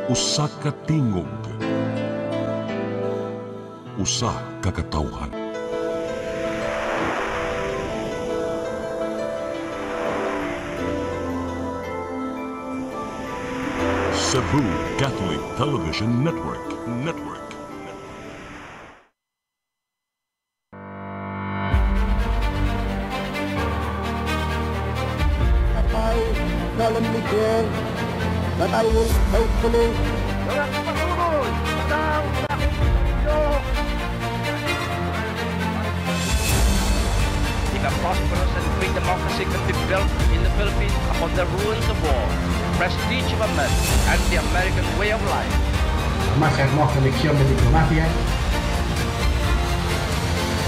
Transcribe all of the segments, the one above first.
Usa ka tingog, usa ka katawhan. Cebu Catholic Television Network. I solemnly swear that I will faithfully if a prosperous and free democracy can be built in the Philippines upon the ruins of war, prestige of man, and the American way of life. Más hermosa lección de diplomacia.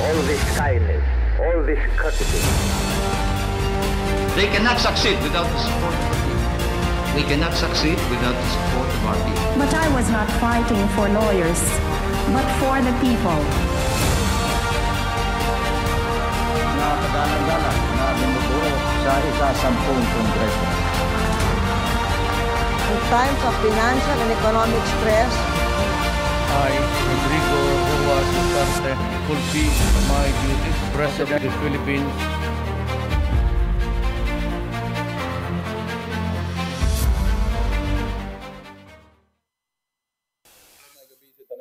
All this kindness, all this courtesy. They cannot succeed without the support of our people. We cannot succeed without the support of our people. But I was not fighting for lawyers, but for the people. Nakakadalang-dalang na bumubuo sa isa-sampung kongreso. In times of financial and economic stress, I, Rodrigo Roa Duterte, fulfill my duties as President of the Philippines.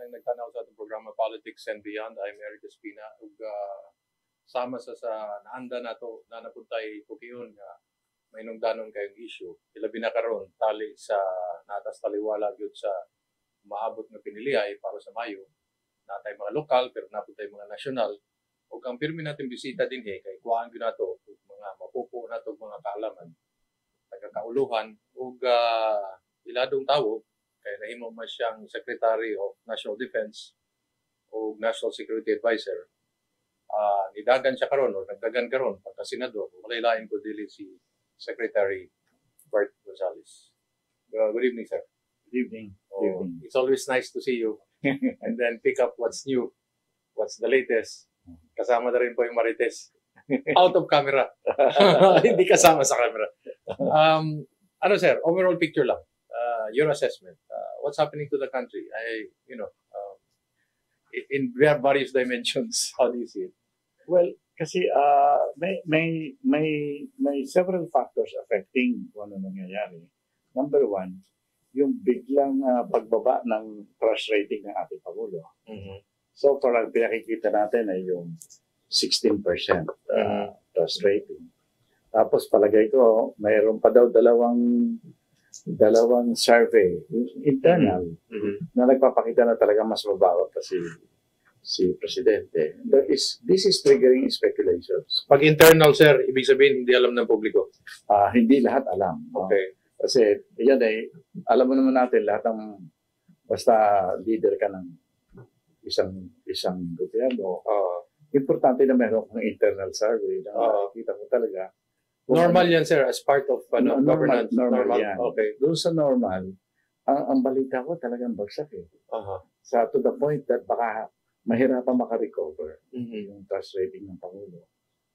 Nagtanaw sa atong programa Politics and Beyond. I'm Eric Espina. Ug sama sa naanda nato na napuntay kukiyon nga may nungdanon kayong issue. Ilabi na karon tali sa natas taliwala gyud sa maabot nga pinilihay para sa Mayo. Natay mga lokal pero napuntay mga nasyonal. Ug ang pirmi natin bisita dinhi kay kuhaan gyud nato ug mga mapupo nato mga kaalaman, taga-kauluhan ug iladong tawo kaya nahimo man siyang Secretary of National Defense o National Security Advisor. Nidagan siya karon o nagdagan karon pagka-senador. Malailain ko dili si Secretary Bart Gonzales. Good evening, sir. Good evening. It's always nice to see you and then pick up what's new, what's the latest. Kasama na rin po yung Marites. Out of camera. Hindi kasama sa camera. Ano, sir, overall picture lang. Your assessment. What's happening to the country? In various dimensions, how do you see it? Well, kasi may several factors affecting kung ano nangyayari. Number one, yung biglang pagbaba ng trust rating ng ating Pangulo. Mm-hmm. So, parang pinakikita natin ay yung 16% trust rating. Tapos palagay ko, mayroon pa daw dalawang survey, internal, na nagpapakita na talaga mas mabawa pa si Presidente. This is triggering speculations. Pag internal, sir, ibig sabihin hindi alam ng publiko? Hindi lahat alam. Okay. Kasi yan alam mo naman natin, lahat ng basta leader ka ng isang gobyerno, importante na meron kang internal survey na nakikita mo talaga. Normal yan, sir, as part of governance? Normal yan. Okay. Doon sa normal, ang balita ko talagang bagsak eh. To the point that baka mahirapan makarecover yung trust rating ng Pangulo.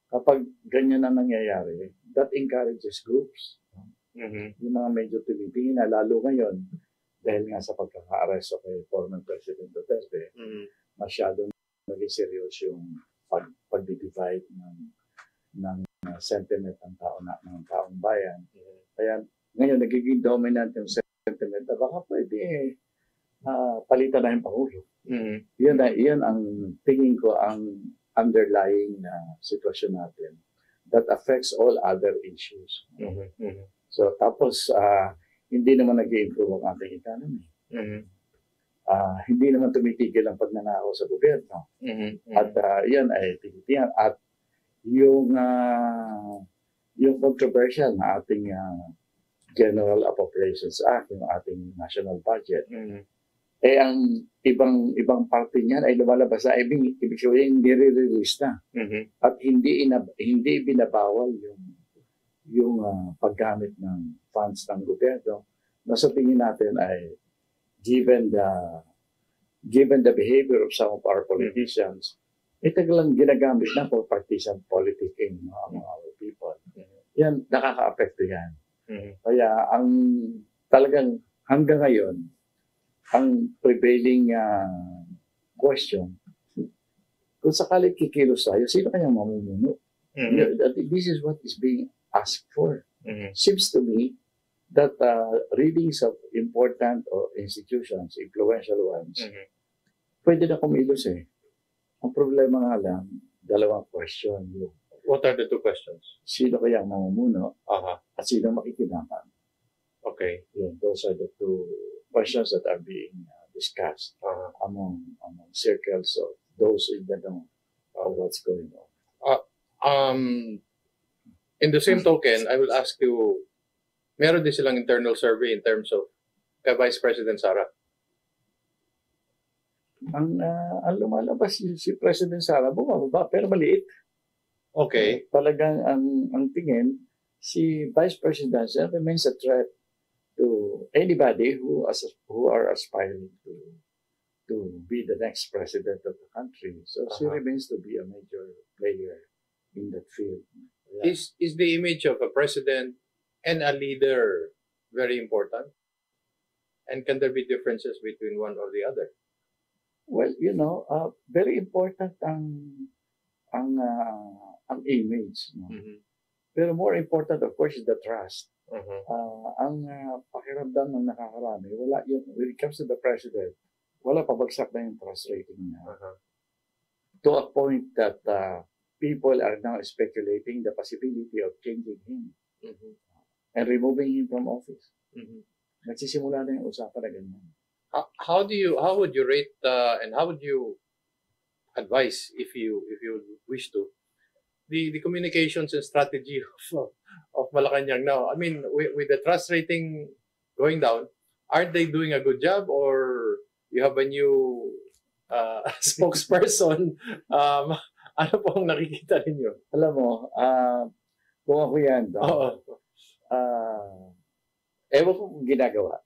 Kapag ganyan na nangyayari, that encourages groups. Yung mga medyo tumitingin na lalo ngayon, dahil nga sa pagkaka-aresto kay former President Duterte, masyadong naging serious yung pag-divide ng sentiment ng taong bayan. Kaya ngayon nagiging dominant yung sentiment na baka pwede palitan na yung Pangulo. Yan ang tingin ko ang underlying na sitwasyon natin that affects all other issues. So tapos hindi naman nag-improve ang ating economy. Hindi naman tumitigil ang pagnanakaw sa gobyerno. At yan ay tinitiyan. At yung controversial na ating General Appropriations Act, yung ating national budget, ang ibang parte niyan ay lumalabas na ibig sabihin nire-release na. At hindi binabawal yung paggamit ng funds ng gobyerno. Nasa tingin natin ay given the behavior of some of our politicians, lang ginagamit na for partisan politicking among our people. Yan, nakaka-apekto yan. Kaya ang talagang hanggang ngayon, ang prevailing question, kung sakali kikilos tayo, sino kaya mamumuno? This is what is being asked for. Seems to me that readings of important institutions, influential ones, pwede na kumilos eh. Ang problema nga lang, dalawang question. What are the two questions? Sino kaya ang mamumuno at sino makikinabang? Okay. Those are the two questions that are being discussed among circles of those in the know of what's going on. In the same token, I will ask you, meron din silang internal survey in terms of kay Vice President Sara? Ang lumalabas si President Sara, bumababa, pero maliit. Okay. Talagang ang tingin, si Vice President Sara remains a threat to anybody who are aspiring to be the next president of the country. So she remains to be a major player in that field. Yeah. Is the image of a president and a leader very important? And can there be differences between one or the other? Well, very important ang image. No? Pero more important, of course, is the trust. Ang pakiramdam ng nakakarami, wala yun. When it comes to the president, wala, pabagsak na yung trust rating niya. To a point that people are now speculating the possibility of changing him and removing him from office. Nagsisimula na yung usapan na ganyan. How would you rate and how would you advise, if you wish to, the communications and strategy of Malacanang now? I mean, with the trust rating going down, aren't they doing a good job, or you have a new spokesperson? Ano po ang nakikita ninyo? Alam mo, kung ako yan, ewan ko kung ginagawa.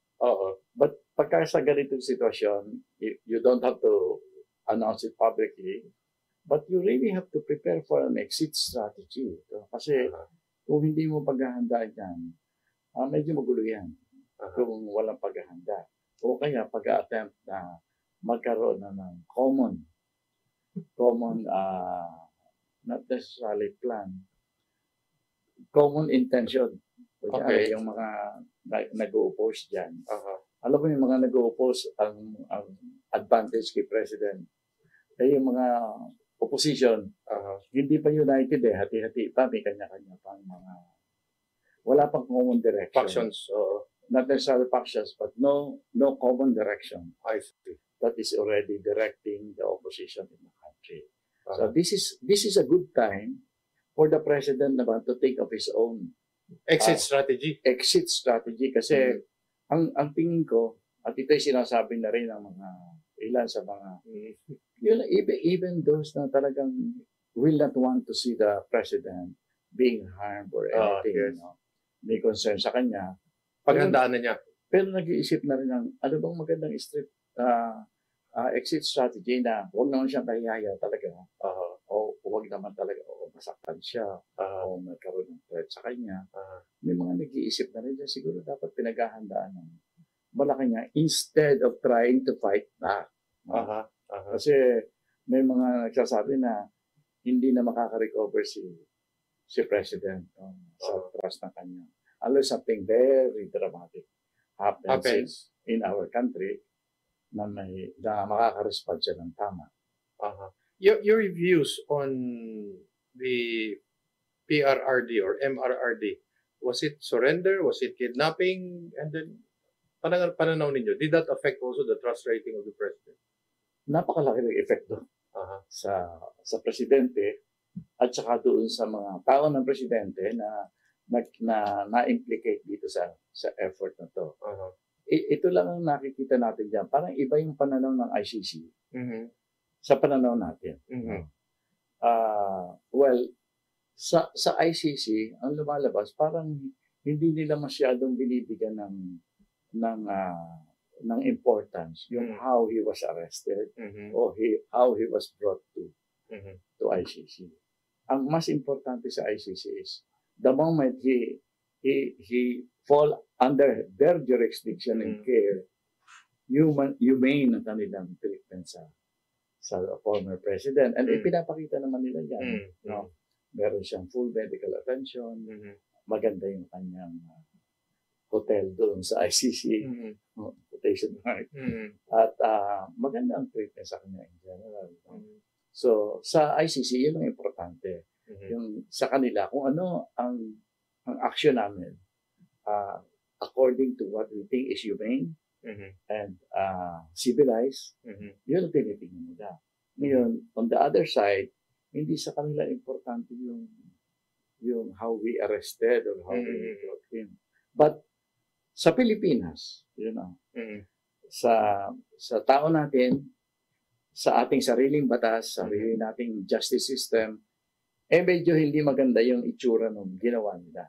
But pagka sa ganitong sitwasyon, you don't have to announce it publicly, but you really have to prepare for an exit strategy. Kasi kung hindi mo paghahandaan yan, medyo magulo yan kung walang paghahanda. O kaya pag-attempt na magkaroon na ng common, not necessarily plan, common intention. Okay. Yung mga nag-o-oppose dyan. Alam mo yung mga nag-o-oppose ang advantage kay President. Yung mga opposition, hindi pa united eh. Hati-hati pa, may kanya-kanya pang mga... Wala pang common direction. Factions. Not necessarily factions, but no common direction. I see. That is already directing the opposition in the country. So this is a good time for the President naman to think of his own exit strategy. Exit strategy kasi ang tingin ko, at ito'y sinasabi na rin ng mga ilan sa mga even those na talagang will not want to see the President being harmed or anything. May concern sa kanya. Paghandaan na niya. Pero nag-iisip na rin ng ano bang magandang exit strategy na huwag naman siyang kahihaya talaga. O huwag naman talaga o masaktan siya o magkaroon ng threat sa kanya. May mga nag-iisip na rin siguro dapat pinaghahandaan ng Malacanang instead of trying to fight back. Kasi may mga nagsasabi na hindi na makaka-recover si President sa trust ng kanya. Unless something very dramatic happens in our country na makaka-respond siya ng tama. Your views on the PRRD or MRRD, was it surrender? Was it kidnapping? And then, pananaw ninyo, did that affect also the trust rating of the President? Napakalaki ng epekto sa Presidente at saka doon sa mga tao ng Presidente na-implicate dito sa effort na to. Ito lang ang nakikita natin dyan. Parang iba yung pananaw ng ICC sa pananaw natin. Well, sa ICC, ang lumalabas, parang hindi nila masyadong binibigyan ng importance yung how he was arrested or how he was brought to ICC. Ang mas importante sa ICC is the moment he fall under their jurisdiction and care, humane ang kanilang treatment sa former president. And ipinapakita naman nila yan. No? Meron siyang full medical attention. Maganda yung kanyang hotel doon sa ICC. Quotation mark. At maganda ang treatment sa kanya in general. So, sa ICC, yun ang importante. Yung sa kanila, kung ano ang action namin, according to what we think is humane, and civilized, yun ang tinitingnan nila. Ngayon, on the other side, hindi sa kanila importante yung how we arrested or how we got him. But sa Pilipinas, yun know, sa tao natin, sa ating sariling batas, sarili nating justice system, medyo hindi maganda yung itsura ng ginawa nila.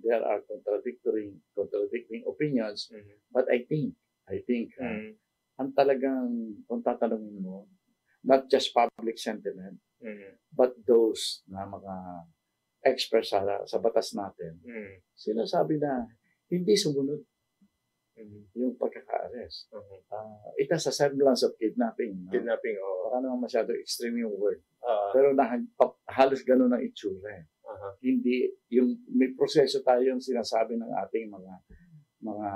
There are contradicting opinions, but I think ang talagang, kung tatanungin mo, not just public sentiment, but those na mga experts sa batas natin, sinasabi na hindi sumunod yung pagkaka-arrest. It has a semblance of kidnapping. No? Kidnapping, oo. Baka naman masyado extreme yung word. Pero halos ganun ang itsura. Hindi, may proseso tayong sinasabi ng ating mga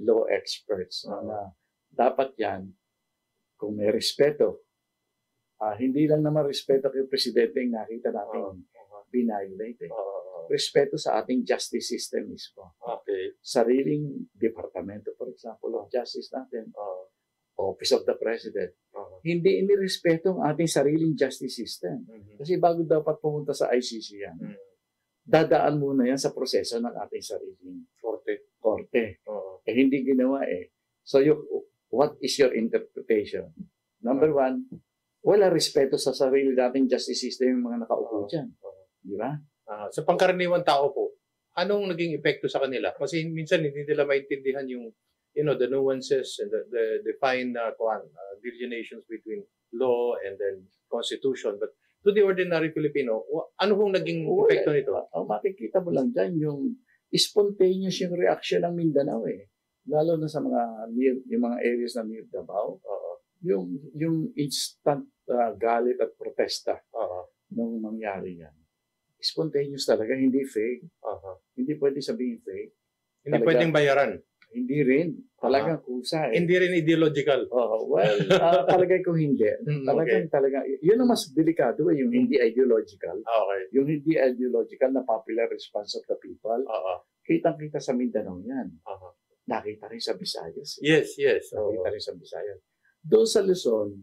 law experts na dapat yan, kung may respeto, hindi lang naman respeto kay Presidente yung nakita natin binayolate. Respeto sa ating justice system mismo. Sariling departamento, for example, of justice natin, Office of the President, hindi inirespeto ang ating sariling justice system. Kasi bago dapat pumunta sa ICC yan, dadaan muna yan sa proseso ng ating sariling korte. Hindi ginawa So, what is your interpretation? Number one, wala respeto sa sarili nating justice system yung mga nakaupo dyan. Di ba? Sa pangkaraniwang tao po, anong naging epekto sa kanila? Kasi minsan hindi nila maintindihan yung the nuances and the fine delineations between law and then constitution. But to the ordinary Filipino, ano pong naging epekto nito? Makikita mo lang dyan yung spontaneous yung reaction ng Mindanao Lalo na sa yung mga areas na near Davao. Yung instant galit at protesta nung mangyari yan. Spontaneous talaga, hindi fake. Hindi pwede sabihin fake. Hindi pwedeng bayaran. Hindi rin. Talagang kusa Hindi rin ideological. Palagay ko hindi. Talagang, yun ang mas delikado yung hindi ideological. Yung hindi ideological na popular response of the people. Kitang-kita sa Mindanao yan. Nakita rin sa Visayas. Yes. Nakita rin sa Visayas. Doon sa Luzon,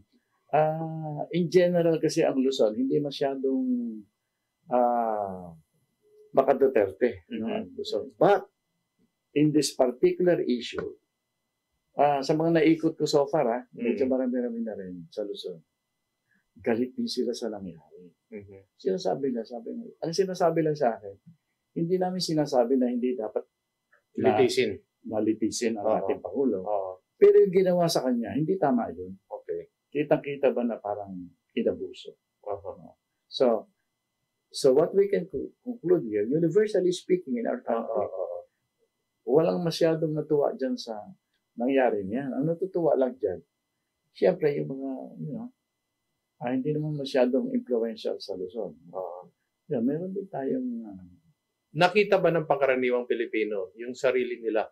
in general kasi ang Luzon, hindi masyadong maka-Duterte. Luzon. But, in this particular issue, sa mga naikot ko so far, medyo marami na rin sa Luzon. Galit din sila sa nangyari. Sinasabi lang sa akin, hindi namin sinasabi na hindi dapat malitisin ang ating Pangulo. Pero yung ginawa sa kanya, hindi tama yun. Kitang-kita ba na parang inabuso? So what we can conclude here, universally speaking in our country, walang masyadong natuwa dyan sa nangyari niyan. Ang natutuwa lang dyan, siyempre yung mga, hindi naman masyadong influential sa Luzon. Meron din tayong... Nakita ba ng pangkaraniwang Pilipino yung sarili nila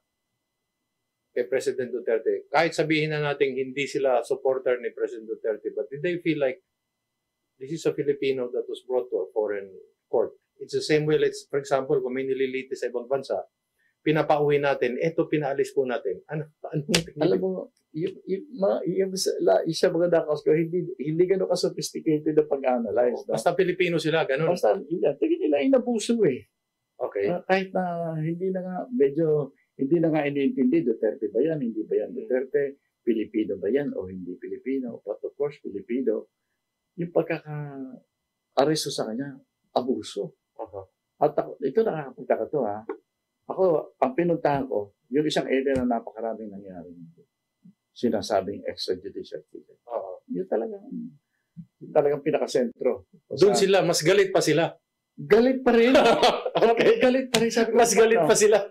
kay President Duterte? Kahit sabihin na natin hindi sila supporter ni President Duterte, but did they feel like this is a Filipino that was brought to a foreign court? It's the same way, for example, kung may nililiti sa ibang bansa, pinapauwi natin, eto pinaalis po natin. Alam mo, yung isa mga dakas ko, hindi gano'n ka-sophisticated na pag-analyze. Basta Pilipino sila, gano'n. Basta, tingin nila inabuso kahit na hindi na nga iniintindi, Duterte ba yan, hindi ba yan Duterte, Pilipino ba yan o hindi Pilipino, but of course, Pilipino. Yung pagkaka-aresto sa kanya, abuso. At ito nakakapagtaka to Ako, ang pinuntahan ko, yung isang area na napakaraming nangyari. Sinasabing extrajudicial killing. Yun talagang pinakasentro. Doon sila, mas galit pa sila. Galit pa rin. Galit pa rin. Mas galit pa sila.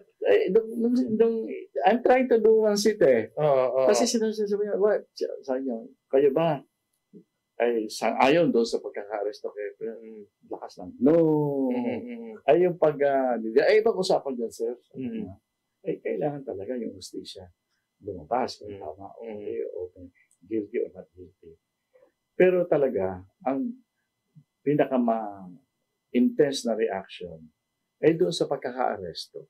I'm trying to do one seat eh. Kasi sinasabi niya, what? Sabi niya, kayo ba? Ay, ayaw doon sa pagkaka-aresto kay lakas lang. No. Ay, yung ay, ibang usapan dyan, sir. Ay, kailangan talaga yung justisya lumabas kung tama, okay, guilty or not guilty. Pero talaga, ang pinaka-intense na reaction ay doon sa pagkaka-aresto.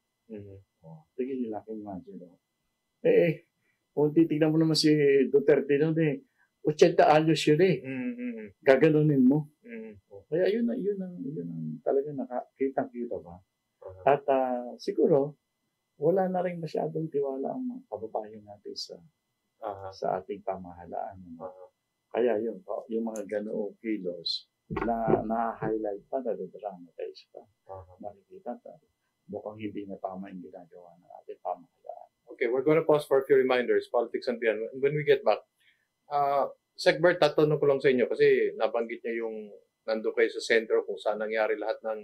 Tigil nila kung imagine. Kung titignan mo naman si Duterte noon 80 anyos yun gaganunin mo. Kaya yun ang talaga nakakita-kita ba? At siguro, wala na rin masyadong tiwala ang mga kababayan natin sa ating pamahalaan. Kaya yung mga ganoong kilos na na-highlight pa, na-dramatize pa, nakikita mukhang hindi na tama yung ginagawa ng ating pamahalaan. Okay, we're going to pause for a few reminders, Politics and Beyond. When we get back, Segbert, tatanong ko lang sa inyo kasi nabanggit niya yung nandun kayo sa sentro kung saan nangyari lahat ng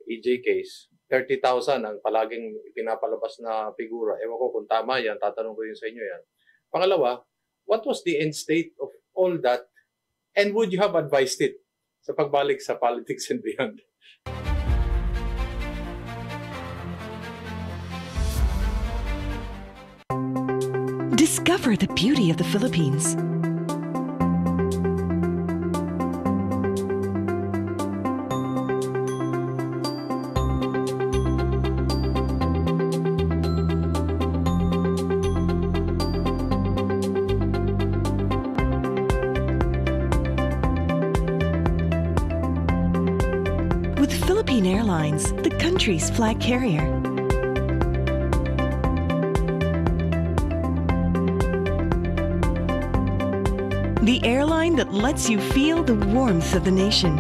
EJ case. 30,000 ang palaging pinapalabas na figura. Ewan ko kung tama yan, tatanong ko yun sa inyo yan. Pangalawa, what was the end state of all that and would you have advised it sa pagbalik sa Politics and Beyond? Discover the beauty of the Philippines. With Philippine Airlines, the country's flag carrier. The airline that lets you feel the warmth of the nation.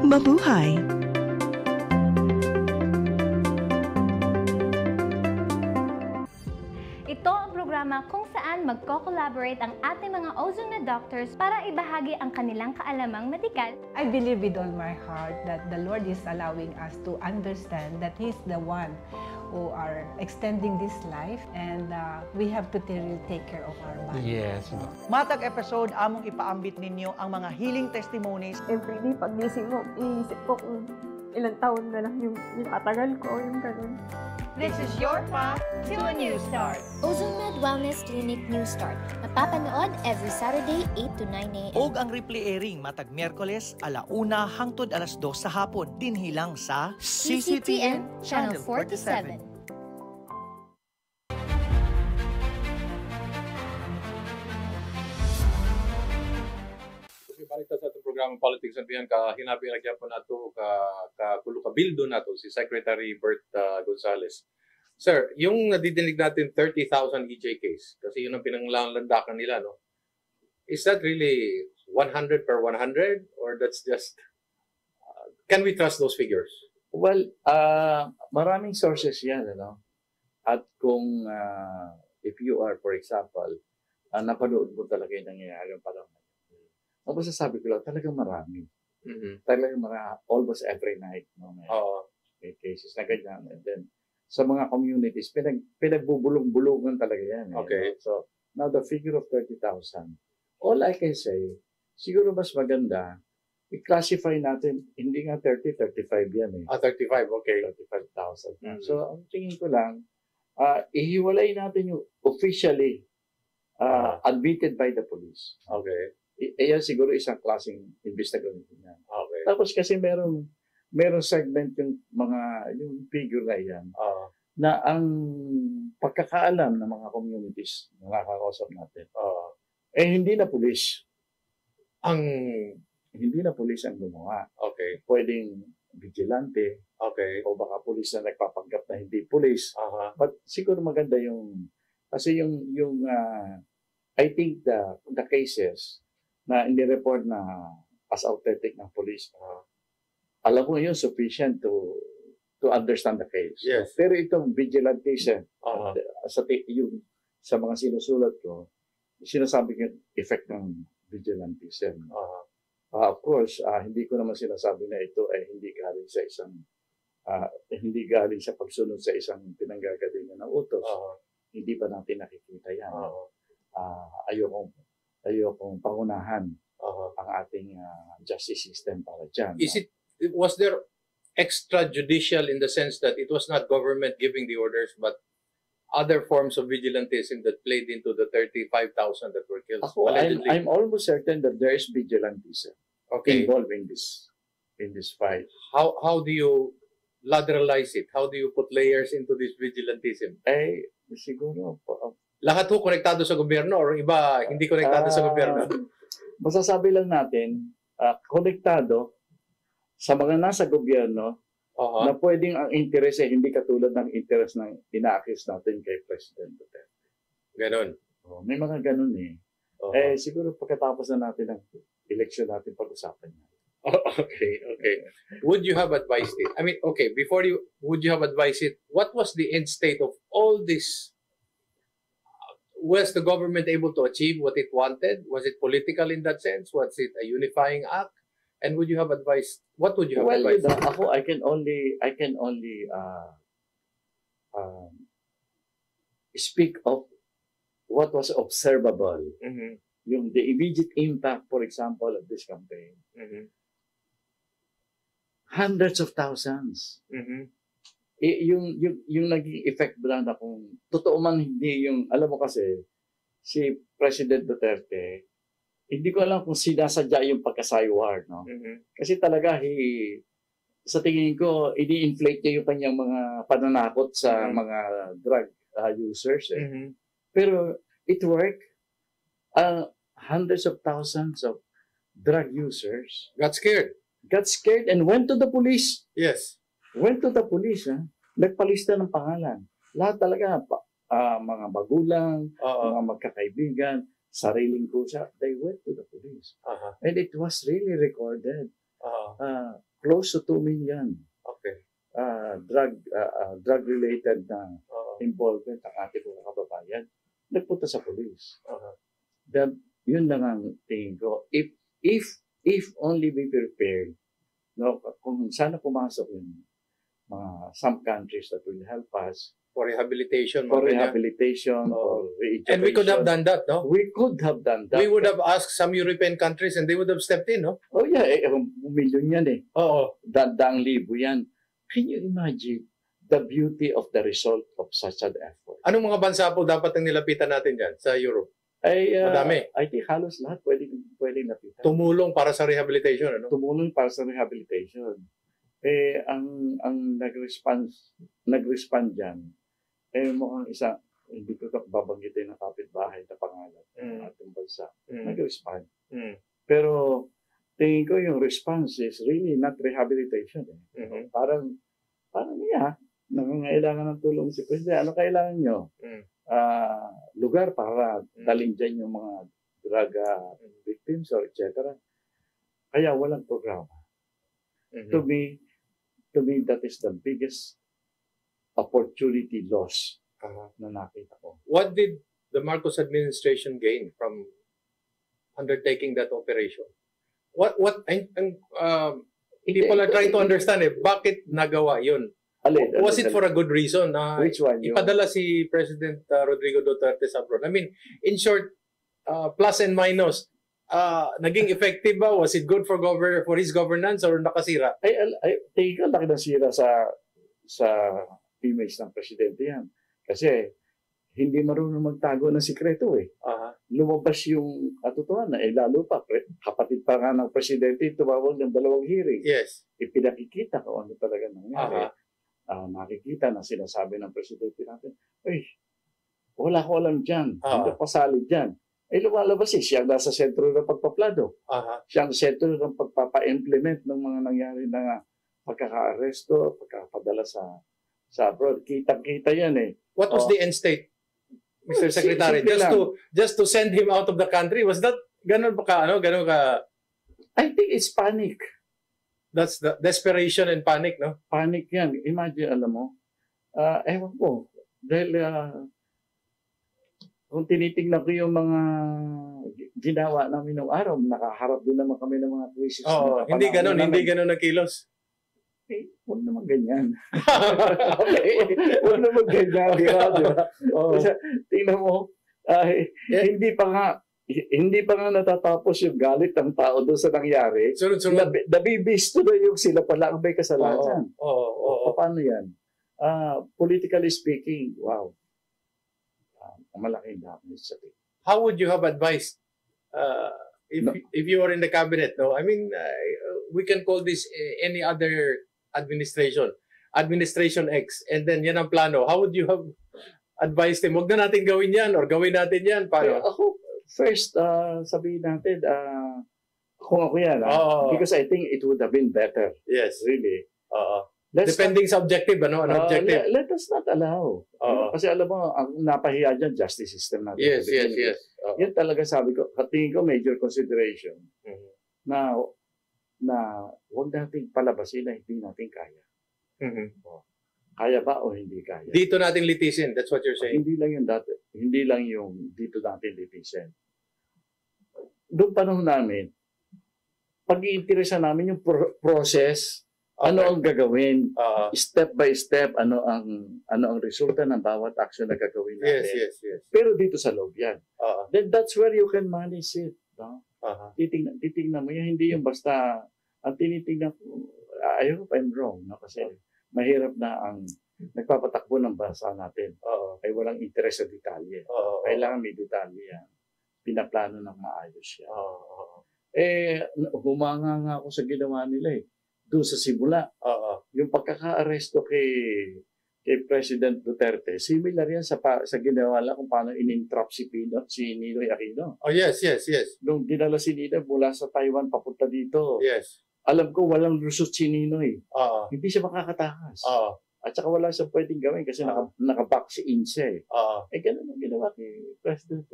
Mabuhay! Ito ang programa kung saan magko-collaborate ang ating mga ozone na doctors para ibahagi ang kanilang kaalamang medikal. I believe with all my heart that the Lord is allowing us to understand that He's the one who are extending this life and we have to take care of our body. Yes. Matag episode, among ipaambit ninyo ang mga healing testimonies. Every day, pagising ko, iisip ko kung ilang taon na lang yung katagal ko, yung ganun. This is your path to a new start. Ozone Med Wellness Clinic New Start. Mapapanood every Saturday, 8 to 9 a.m. Og ang replay airing matag Miyerkules, 1:00 hangtod 2:00 sa hapon. Dinhilang sa CCTN Channel 47. Balik sa atong programa Politics and Beyond, hinabi nagyan po nato kabildo nato si Secretary Bert Gonzales. Sir, yung nadidinig natin 30,000 EJ case, kasi yun ang pinanglandakan nila, no? Is that really 100 per 100 or that's just can we trust those figures? Well, maraming sources yan, ano? At kung if you are, for example, napanood mo talaga yung nangyayari yung panahon. Ang masasabi ko lang, talagang marami. Talagang almost every night. No? May cases na ganyan. And then, sa mga communities, pinagbubulong-bulungan talaga yan. Okay. So, now the figure of 30,000, all I can say, siguro mas maganda, i-classify natin, hindi nga 30, 35 yan eh. 35, okay. 35,000. So, ang tingin ko lang, ihiwalay natin yung officially admitted by the police. Okay. Ayan siguro isang klaseng investigation yan. Okay. Tapos kasi meron segment yung figure na yan na ang pagkakaalam ng mga communities na nakakausap natin hindi na pulis. Hindi na pulis ang gumawa. Okay. Pwedeng vigilante. Okay. O baka pulis na nagpapanggap na hindi pulis. But siguro maganda kasi yung I think the cases na inireport na as authentic ng police. Alam mo yun, sufficient to understand the case. Yes. Pero itong vigilante yung sa mga sinusulat ko, sinasabi ko yung effect ng vigilantism. Of course, hindi ko naman sinasabi na ito ay hindi galing sa pagsunod sa isang pinanggagalingan ng utos. Hindi pa natin nakikita yan. Ayokong pangunahan ang ating justice system para dyan. Was there extrajudicial in the sense that it was not government giving the orders, but other forms of vigilantism that played into the 35,000 that were killed? I'm almost certain that there is vigilantism involved in this fight. How do you lateralize it? How do you put layers into this vigilantism? Siguro lahat ho konektado sa gobyerno or iba hindi konektado sa gobyerno? Masasabi lang natin, konektado sa mga nasa gobyerno na pwedeng ang interes ay hindi katulad ng interes ng ina-accuse natin kay President Duterte. Ganon. May mga ganon eh. Siguro pagkatapos na natin ng eleksyon natin pag-usapan niya. Okay. Would you have advised it? I mean, would you have advised it? What was the end state of all this? Was the government able to achieve what it wanted? Was it political in that sense? Was it a unifying act? And would you have advised? What would you have advised? Ako, I can only speak of what was observable. Yung the immediate impact, for example, of this campaign. Hundreds of thousands. Yung naging effect lang na kung totoo man hindi yung, alam mo kasi, si President Duterte, hindi ko alam kung sinasadya yung pagka-Cywar, no? Kasi talaga, sa tingin ko, ini-inflate niya yung kanyang mga pananakot sa mga drug users. Pero it worked. Hundreds of thousands of drug users got scared and went to the police. Yes. Went to the police. Nagpalista ng pangalan. Lahat talaga, mga magulang, mga magkakaibigan, sariling kusa, they went to the police. And it was really recorded. Close to 2 million. Drug-related na involvement ng ating mga kababayan. Nagpunta sa police. Yun lang ang tingin ko. If only be prepared, no, kung sana pumasok yung some countries that will help us for rehabilitation, or regeneration. And we could have done that, no? We could have done that. We would have asked some European countries and they would have stepped in, no? Oh yeah, milyon yan eh. Daang libo yan. Can you imagine the beauty of the result of such an effort? Anong mga bansa po dapat ang nilapitan natin dyan sa Europe? Madami. I think halos lahat pwedeng lapitan. Tumulong para sa rehabilitation, ano? Tumulong para sa rehabilitation. Ang nag-respond dyan, mukhang isa, hindi ko babanggitin ng kapitbahay na pangalan ng ating bansa. Nag-respond. Pero tingin ko yung response is really not rehabilitation. Parang nangangailangan ng tulong si President. Ano kailangan nyo? Lugar para dalhin dyan yung mga drug victims or etc. Kaya walang programa. To me, that is the biggest opportunity loss na nakita ko. What did the Marcos administration gain from undertaking that operation? People are trying to understand bakit nagawa yun? Was it for a good reason? Which one? Ipadala si President Rodrigo Duterte sa abroad. I mean, in short, plus and minus, naging effective ba? Was it good for his governance or nakasira? Tingin ko laki ng sira sa image ng presidente yan. Kasi hindi marunong magtago ng sikreto eh. Lumabas yung katotohanan. Lalo pa, kapatid pa nga ng presidente tumawag ng 2 hearing. Yes. Ipinakikita kung ano talaga nangyari. Nakikita na sinasabi ng presidente natin, wala ko alam dyan. Hindi pasali dyan. Lumalabas siya nasa sentro ng pagpaplado. Siya ang sentro ng pagpapa-implement ng mga nangyari na pagkaka-aresto, pagkapadala sa abroad. Kitang-kita yan eh. What was the end state, Mr. Secretary? Just to send him out of the country? Was that ganun ka? I think it's panic. That's the desperation and panic, no? Panic yan. Imagine, alam mo, ewan ko, dahil kung tinitingnan ko yung mga ginawa namin noong araw, nakaharap din naman kami ng mga crisis. Hindi ganun ang kilos. Huwag naman ganyan. Huwag naman ganyan. Diba? Tingnan mo, hindi pa nga natatapos yung galit ng tao doon sa nangyari. Nabibisto na yung sila pala ang may kasalanan. Paano yan? Politically speaking, wow. Malaking damage sa tingin. How would you have advised if you were in the cabinet? No, I mean, we can call this any other administration X, and then yan ang plano. How would you have advised him? Huwag na natin gawin yan or gawin natin yan. Paano? Ako, first, sabihin natin, kung ako yan, because I think it would have been better. Yes. Really. Depending sa objective, ano? An objective. Let us not allow. Kasi alam mo, ang napahiya dyan, justice system natin. Yes. Yan talaga sabi ko, tingin ko major consideration na huwag nating palabasin na hindi natin kaya. Kaya ba o hindi kaya? Dito natin litisin, that's what you're saying? Hindi lang yung dito natin litisin. Doon panahon namin, pag-iinteresa namin yung process. Ano ang gagawin? Step by step, ano ang resulta ng bawat action na gagawin natin. Yes. Pero dito sa loob yan. Then that's where you can manage it. No? Titingnan mo yan. Hindi yung basta, ang tinitingnan ko, I hope I'm wrong. No? Kasi mahirap na ang nagpapatakbo ng bansa natin. Ay walang interes sa detalye. Kailangan may detalye yan. Pinaplano ng maayos yan. Humanga nga ako sa ginawa nila eh. Doon sa simula. Yung pagkaka-aresto kay President Duterte, similar yan sa ginawa lang kung paano in-entrap si Ninoy Aquino. Yes. Nung dinala si Ninoy mula sa Taiwan papunta dito, yes. Alam ko walang lusot si Ninoy. Hindi siya makakatakas. At saka wala siyang pwedeng gawin kasi naka-back si Inse. Ganun ang ginawa kay President.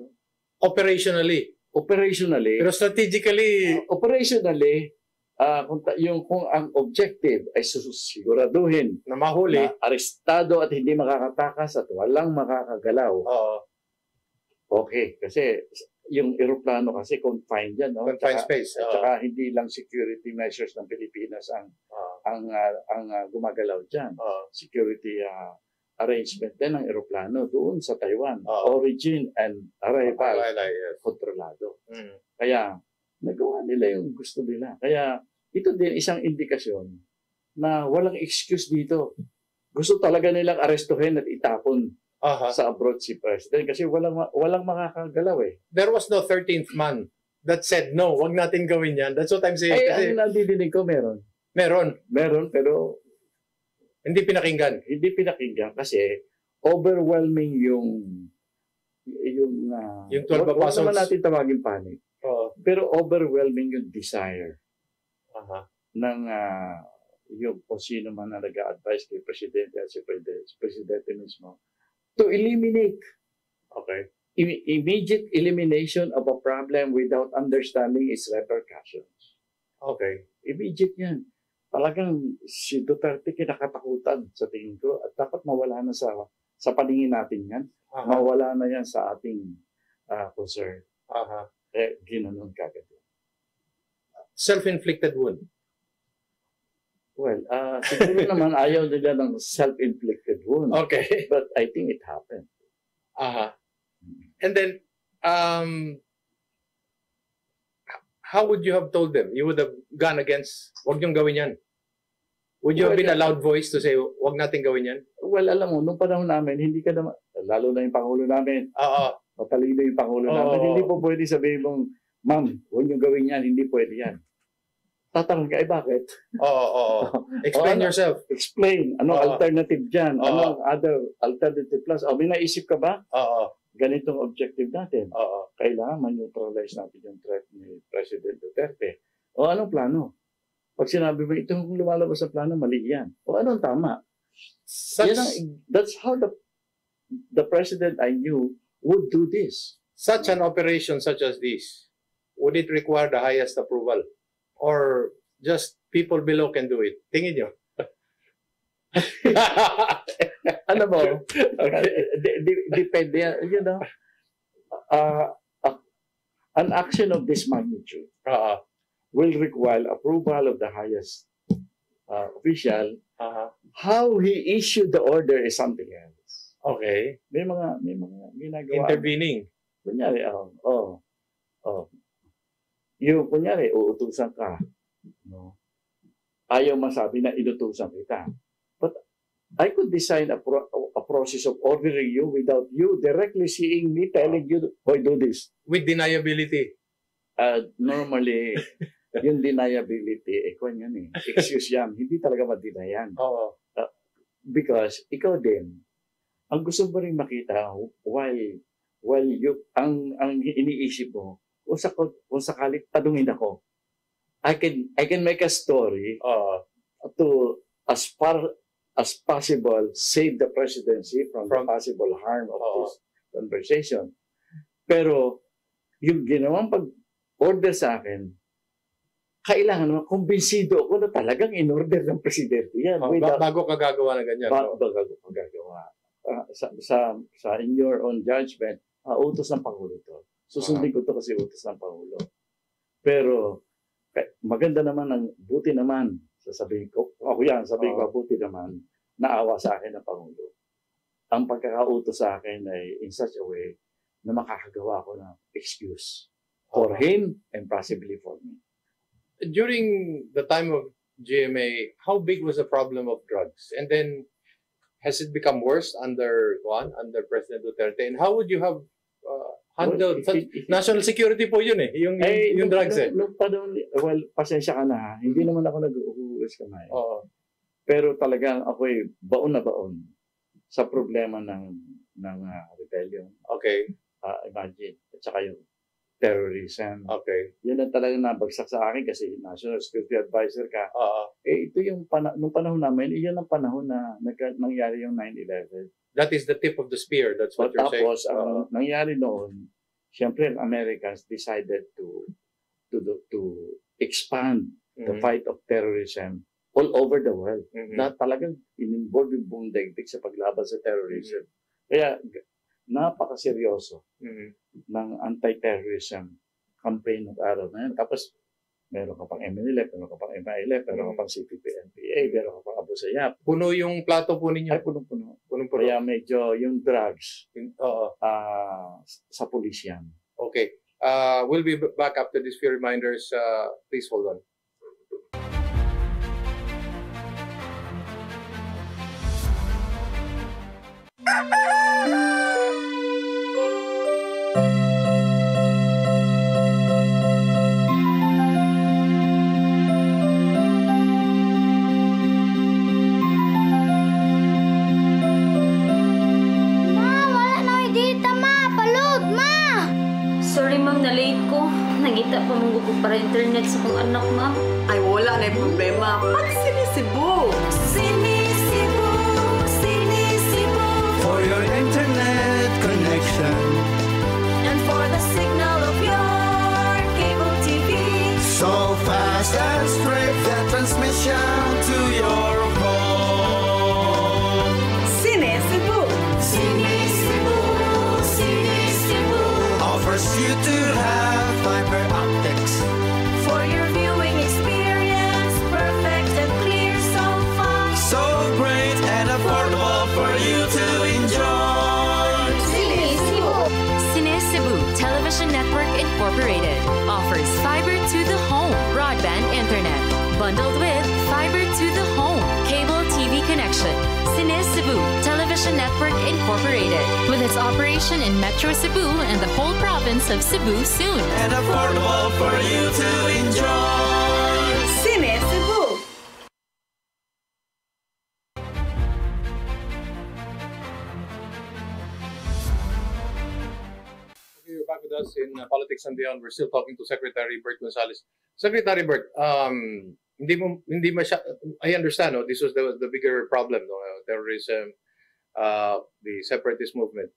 Operationally. Pero strategically. Operationally, kung ang objective ay siguraduhin na mahuli, na arestado at hindi makakatakas at walang makakagalaw. Okay, kasi yung eroplano kasi confined yan, no? Confined space. At saka hindi lang security measures ng Pilipinas ang gumagalaw diyan. Security arrangement din ng eroplano doon sa Taiwan. Origin and arrival kontrolado. Kaya nagawa nila yung gusto nila. Kaya ito din isang indikasyon na walang excuse dito. Gusto talaga nilang arestuhin at itapon sa abroad si President kasi walang makakagalaw eh. There was no 13th man that said, no, wag natin gawin yan. That's what I'm saying. Ay, ang nadidinig ko meron. Meron, pero hindi pinakinggan. Hindi pinakinggan kasi overwhelming yung 12 apostles. Huwag naman natin tawagin panic. Pero overwhelming yung desire ng yung kung sino man na nag-a-advise kay Presidente at si Presidente mismo to eliminate immediate elimination of a problem without understanding its repercussions. Immediate yan. Talagang si Duterte kinakatakutan sa tingin ko at dapat mawala na sa paningin natin yan. Mawala na yan sa ating concern. Ginanon kagad. Self-inflicted wound. Well, siguro naman ayaw nila ng self-inflicted wound. Okay. But I think it happened. And then, how would you have told them? You would have gone against, wag niyong gawin yan. Would you have been a loud voice to say, wag natin gawin yan? Well, alam mo, nung panahon namin, hindi ka naman, lalo na yung Pangulo namin. Matalino yung Pangulo namin. Hindi po pwede sabihin mong, ma'am, huwag niyong gawin yan, hindi pwede yan. Tatanong ka, bakit? Explain yourself. Explain. Anong alternative dyan? Anong other alternative plus? May naisip ka ba? Ganitong objective natin. Kailangan man-neutralize natin yung threat ni President Duterte. Anong plano? Pag sinabi mo, itong lumalabas sa plano, mali yan. Anong tama? That's how the President I knew would do this. Such an operation such as this, would it require the highest approval? Or just people below can do it? Tingin nyo. Alam mo, depende. An action of this magnitude will require approval of the highest official. How he issued the order is something else. Okay. May mga ginagawa. Intervening. Kunyari, yung kunyari, uutusan ka. No? Ayaw masabi na inutusan kita. But I could design a process of ordering you without you directly seeing me telling you, "Boy, do this." With deniability. Normally, yung deniability, yan eh. Excuse yan. Hindi talaga madinayan. Because ikaw din, ang gusto mo rin makita while you, ang iniisip mo, kung sakali tanungin ako, I can make a story to as far as possible save the presidency from the possible harm of this conversation. Pero yung ginawang pag-order sa akin, kailangan naman kumbinsido ako na talagang in-order ng presidente yan. Bago ka gagawa na ganyan. Bago ka gagawa. Sa in your own judgment, utos ng Pangulo to. Susundin ko to kasi utos ng Pangulo. Pero maganda naman, buti naman, sasabihin ko, sabihin ko, buti naman, naawa sa akin ng Pangulo. Ang pagkakautos sa akin ay in such a way na makakagawa ko ng excuse for him and possibly for me. During the time of GMA, how big was the problem of drugs? And then, has it become worse under President Duterte? And how would you have handled national security po yun eh, yung drugs eh. Pasensya ka na ha. Hindi naman ako nag-uhuwas kamay. Pero talagang ako'y baon na baon sa problema ng rebellion. Okay. Imagine. At saka yung terrorism. Okay. Yan ang talagang nabagsak sa akin kasi National Security Advisor ka. Ito yung nung panahon namin, iyan ang panahon na nangyari yung 9/11. That is the tip of the spear. That's what you're saying. Tapos, nangyari noon, siyempre, Americans decided to expand the fight of terrorism all over the world. Na talagang in-involve yung buong daigdig sa paglaban sa terrorism. Kaya, napakaseryoso ng anti-terrorism campaign ng araw na yan. Tapos, meron ka pang MNLF, meron ka pang MILF, meron ka pang CPP-NPA, meron ka pang Abu Sayyaf. Puno yung plato po ninyo? Ay, punong-puno. Kaya medyo yung drugs sa pulis yan. Okay. We'll be back after these few reminders. Please hold on. Nangita pa mong gugod para internet sa kong anak, ma'am. Ay, wala na yung problema. Pag Sinisibu! Sinisibu! Sinisibu! For your internet connection And for the signal of your cable TV. So fast and straight the transmission to your home. Sinisibu! Sinisibu! Sinisibu! Offers you to have fiber optics for your viewing experience, perfect and clear so far. So great and affordable for you to enjoy. Sinisibu! Sinisibu Television Network Incorporated offers fiber to the home broadband internet bundled with fiber to the home cable TV connection. Sinisibu Television Network Incorporated, with its operation in Metro Cebu and the whole province of Cebu soon. And affordable for you to enjoy. Sinisibu! Okay, you're back with us in Politics and Beyond. We're still talking to Secretary Bert Gonzales. Secretary Bert, hindi masya, I understand, no? This was the bigger problem, no? Terrorism, the separatist movement.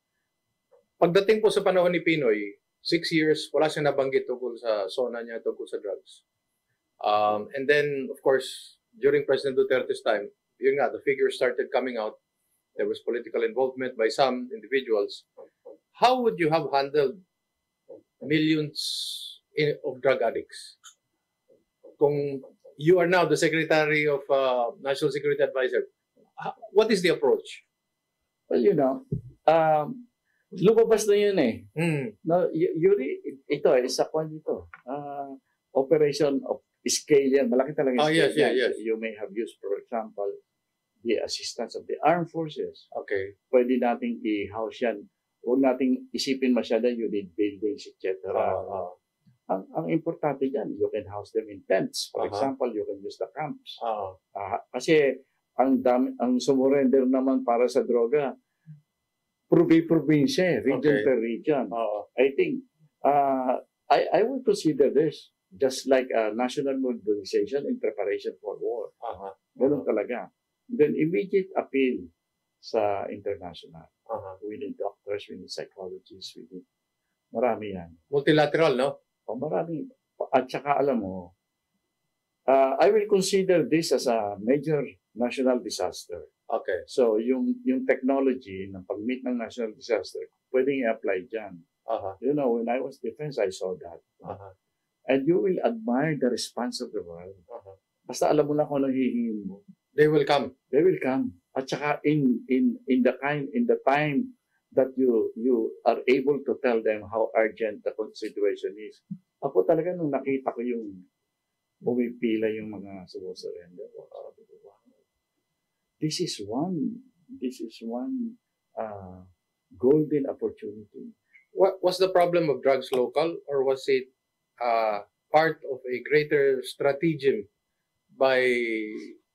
Pagdating po sa panahon ni Pinoy, 6 years, wala siyang nabanggit tungkol sa SONA niya, tungkol sa drugs. And then, of course, during President Duterte's time, yun nga, the figures started coming out. There was political involvement by some individuals. How would you have handled millions of drug addicts. Kung you are now the Secretary of National Security Advisor, what is the approach? Well, lumabas na yun eh. No, ito isa po dito. Operation of scale yan. Malaki talaga scale yan. Yes. You may have used, for example, the assistance of the armed forces. Okay. Pwede nating i-house yan. Huwag nating isipin masyado you need buildings, etc. Ang importante dyan, you can house them in tents. For example, you can use the camps. Kasi ang sumurrender naman para sa droga, probinsya, region per region. I think, I would consider this just like a national mobilization in preparation for war. Ganun talaga. Then immediate appeal sa international. We need doctors, we need psychologists, we need marami yan. Multilateral, no? Marami. At saka alam mo, I will consider this as a major national disaster. Okay. So, yung technology ng pag-meet ng national disaster, pwedeng i-apply dyan. You know, when I was defense, I saw that. And you will admire the response of the world. Basta alam mo na kung anong hihingin mo. They will come. They will come. At saka in the time that you are able to tell them how urgent the situation is. Ako talaga nung nakita ko yung pumipila yung mga sumusurrender. This is one golden opportunity. What was the problem of drugs local, or was it part of a greater stratagem by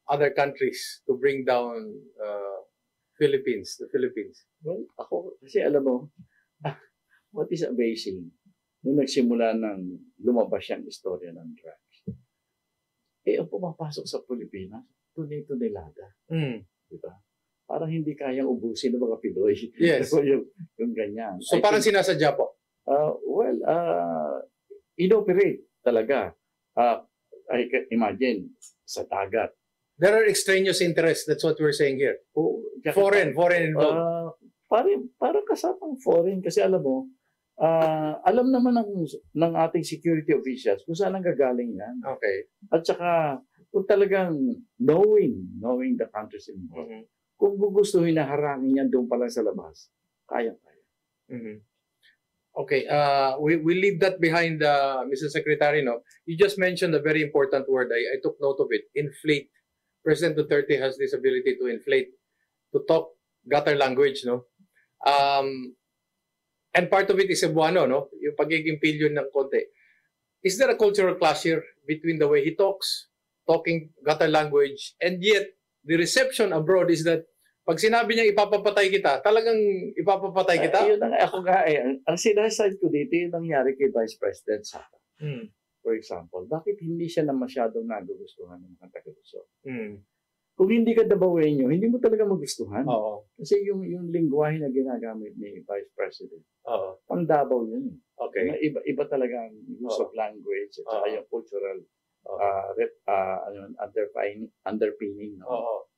other countries to bring down the Philippines? Well, ako, kasi alam mo, what is amazing, nung nagsimula ng lumabas yung istorya ng drugs, ang pumapasok sa Pilipinas, tunay-tunilada. Diba? Parang hindi kayang ubusin ng mga Pinoy. Yes. yung ganyan. So parang sinasadya po? Inoperate talaga. I can imagine, sa dagat. There are extraneous interests. That's what we're saying here. Foreign involved. Parang kasamang foreign. Kasi alam mo, alam naman ng ating security officials kung saan ang gagaling yan. Okay. At saka, kung talagang knowing the countries involved, kung gugustuhin na harangin yan doon pa lang sa labas, kaya-kaya. Okay, we leave that behind, Mr. Secretary. No? You just mentioned a very important word. I took note of it. Inflate. President Duterte has this ability to inflate, to talk gutter language, no? And part of it is Cebuano, no? Yung pagiging pilyon ng konti. Is there a cultural clash here between the way he talks, talking gutter language, and yet the reception abroad is that pag sinabi niya ipapapatay kita, talagang ipapapatay kita? Yun ako nga ang sinasabi ko dito, yung nangyari kay Vice President Sara. For example, bakit hindi siya na masyadong nagugustuhan ng mga taga-Luzon? Kung hindi ka Dabawenyo, hindi mo talaga magustuhan. Kasi yung lingwahe na ginagamit ni Vice President, pang Davao yun. Okay. Iba talaga ang use of language at saka yung cultural underpinning.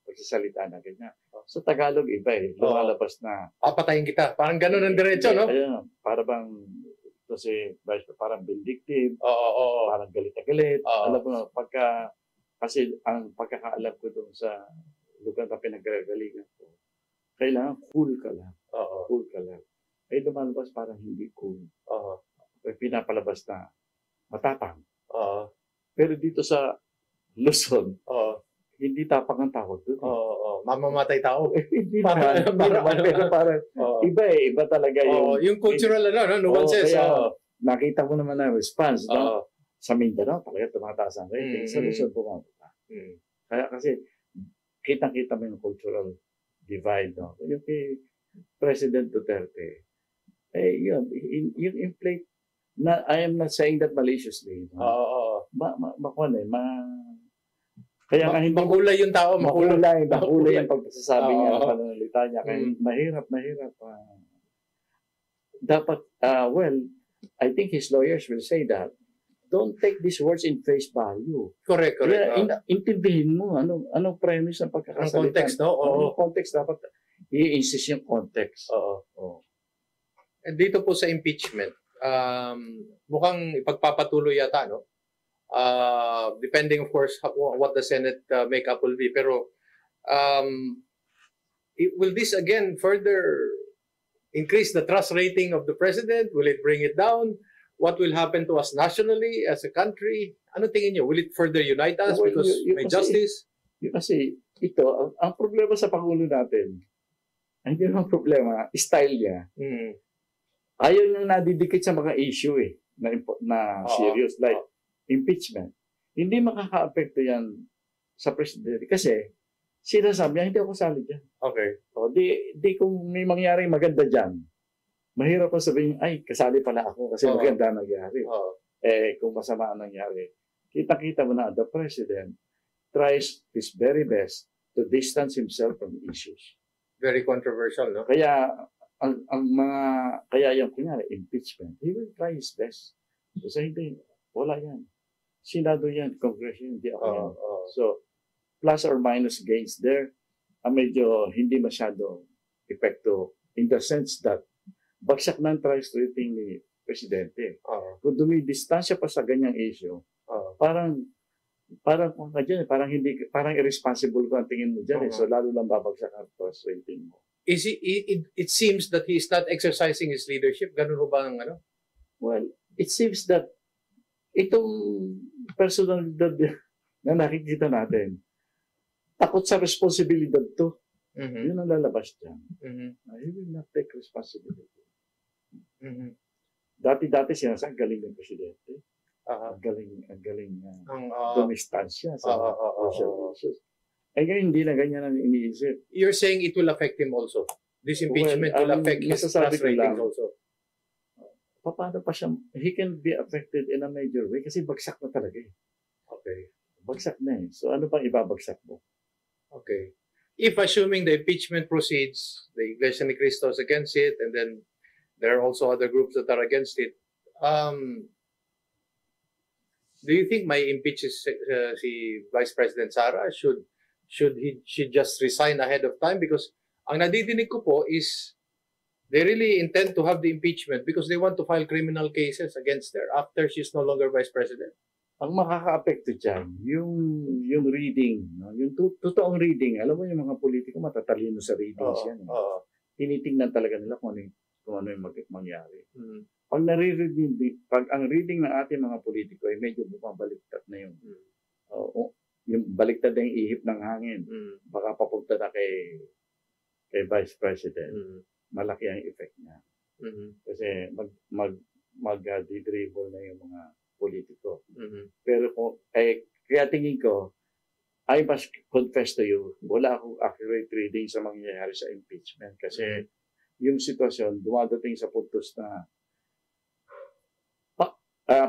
Pagsasalita na ganyan. So Tagalog iba lumalabas na. Papatayin kita. Parang ganun ang diretso, no? Para bang kasi parang vindictive, parang galit na galit. Alam mo, kasi ang pagkakaalam ko doon sa lugar na pinagagalingan ko, kailangan cool ka lang. Cool ka lang. Ay lumalabas parang hindi cool. Pinapalabas na matapang. Pero dito sa Luzon, hindi tapang ang tawag doon. Mamamatay tao. Hindi parang iba talaga yung cultural nuances. Nakita mo naman na response, no? Sa Mindanao, talaga tumataas ang rating. Sa Luzon, bumababa. Kaya kasi, kitang-kita mo yung cultural divide, no? Yung kay President Duterte, yung inflate, I am not saying that maliciously. Kaya nga hindi makulay yung tao, makulay yung pagsasabi niya, ang pananalita niya. Kaya mahirap. Dapat, I think his lawyers will say that, don't take these words in face value. Correct. Intindihin mo, anong premise ng pagkakasalita. Ang context, no? Anong context dapat, i-insist yung context. And dito po sa impeachment, mukhang ipagpapatuloy yata, no? Depending, of course, what the Senate makeup will be. Pero, will this again further increase the trust rating of the president? Will it bring it down? What will happen to us nationally as a country? Ano tingin niyo? Will it further unite us because may justice? Kasi ito, ang problema sa Pangulo natin, hindi naman problema, style niya. Ayaw niyang nadidikit sa mga issue na serious, like impeachment. Hindi makaka-apekto yan sa presidente kasi sinasabi niya, hindi ako sali dyan. Okay. O, di kung may mangyaring maganda dyan, mahirap pa sabihin, ay, kasali pala ako kasi maganda nangyari. Kung masama ang nangyari, kita-kita mo na the president tries his very best to distance himself from issues. Very controversial, no? Kaya, kaya yung kunyari, impeachment, he will try his best. So, hindi, wala yan. Senado yan, Congress yan, hindi ako yan. So, plus or minus gains there, medyo hindi masyado epekto in the sense that bagsak ng trust rating ni Presidente. Kung dumidistansya pa sa ganyang issue, parang kung ka dyan, parang irresponsible ko ang tingin mo dyan. So lalo lang babagsak ang trust rating mo. It seems that he is not exercising his leadership. Ganun ba ang ano? Well, it seems that itong personalidad na nakikita natin, takot sa responsibilidad to. Yun ang lalabas dyan. He will not take responsibility. Dati sinasabi, galing ng presidente. Ang galing dumistansya sa social issues. Ngayon, hindi na ganyan ang iniisip. You're saying it will affect him also? This impeachment will affect his trust ratings also? Paano pa siya? He can be affected in a major way kasi bagsak na talaga eh. Okay. Bagsak na eh. So ano pang ibabagsak mo? Okay. If assuming the impeachment proceeds, the Iglesia ni Cristo is against it, and then there are also other groups that are against it, do you think may impeach si Vice President Sara? Should she just resign ahead of time? Because ang nadidinig ko po is they really intend to have the impeachment because they want to file criminal cases against her after she's no longer Vice President. Ang makaka-apekto dyan, yung reading, no? Yung totoong reading. Alam mo yung mga politiko matatalino sa readings yan. Tinitingnan talaga nila kung ano yung mangyari. Pag ang reading ng ating mga politiko ay medyo bumabaliktad na yung baliktad na yung ihip ng hangin. Baka papunta na kay Vice President. Malaki ang effect niya. Kasi mag-dribble na yung mga politiko. Pero kaya tingin ko, I must confess to you, wala akong accurate reading sa mangyayari sa impeachment kasi yung sitwasyon dumadating sa puntos na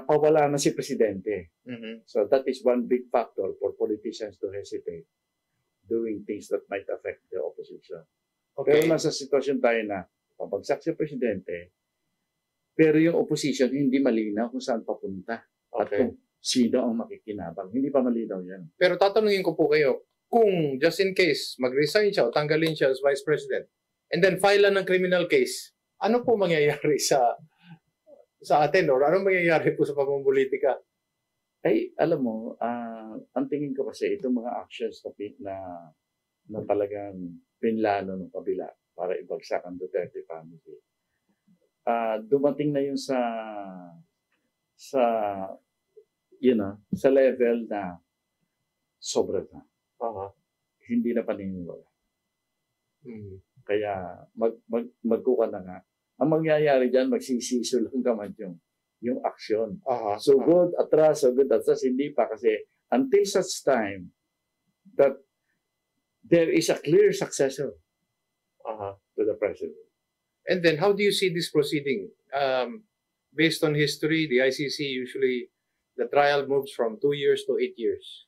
pawala na si Presidente. So that is one big factor for politicians to hesitate doing things that might affect the opposition. Okay. Pero nasa sitwasyon tayo na pabagsak si Presidente, pero yung opposition hindi malinaw kung saan papunta at kung sino ang makikinabang. Hindi pa malinaw yan. Pero tatanungin ko po kayo, kung just in case mag-resign siya o tanggalin siya as Vice President and then file ng criminal case, ano po mangyayari sa atin or ano mangyayari po sa pamumulitika? Ay, alam mo, ang tingin ko kasi itong mga actions na talagang pinlano ng kabila para ibagsak ang Duterte family. Dumating na yun sa level na sobra na. Hindi na paniniwala. Kaya magkuka na nga. Ang mangyayari dyan, magsisiso lang naman yung aksyon. So good, atras, hindi pa kasi until such time that there is a clear successor to the president. And then, how do you see this proceeding? Based on history, the ICC usually, the trial moves from 2 years to 8 years.